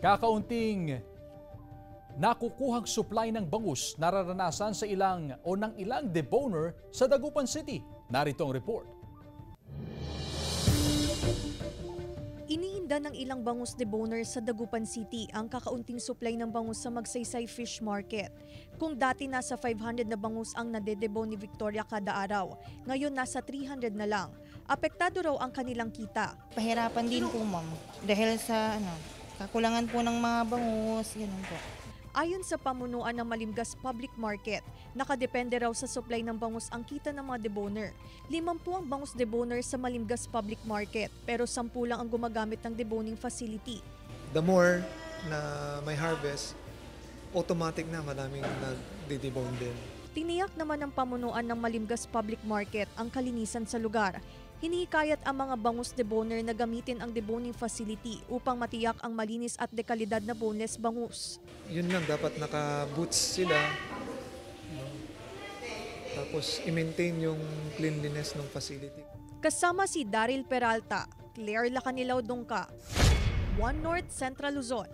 Kakaunting nakukuhang supply ng bangus nararanasan sa ilang deboner sa Dagupan City. Narito ang report. Iniinda ng ilang bangus deboner sa Dagupan City ang kakaunting supply ng bangus sa Magsaysay Fish Market. Kung dati nasa 500 na bangus ang nadedebone ni Victoria kada araw, ngayon nasa 300 na lang. Apektado raw ang kanilang kita. Pahirapan din po, ma'am. Dahil sa kakulangan po ng mga bangus, ganun po. Ayon sa pamunuan ng Malimgas Public Market, nakadepende raw sa supply ng bangus ang kita ng mga deboner. 50 ang bangus deboner sa Malimgas Public Market, pero 10 lang ang gumagamit ng deboning facility. The more na may harvest, automatic na maraming nagde-debone din. Tiniyak naman ng pamunuan ng Malimgas Public Market ang kalinisan sa lugar. Hinihikayat ang mga bangus deboner na gamitin ang deboning facility upang matiyak ang malinis at dekalidad na boneless bangus. Yun lang, dapat naka-boots sila. Tapos i-maintain yung cleanliness ng facility. Kasama si Daryl Peralta, Claire Lacanilaw Dongka, One North Central Luzon.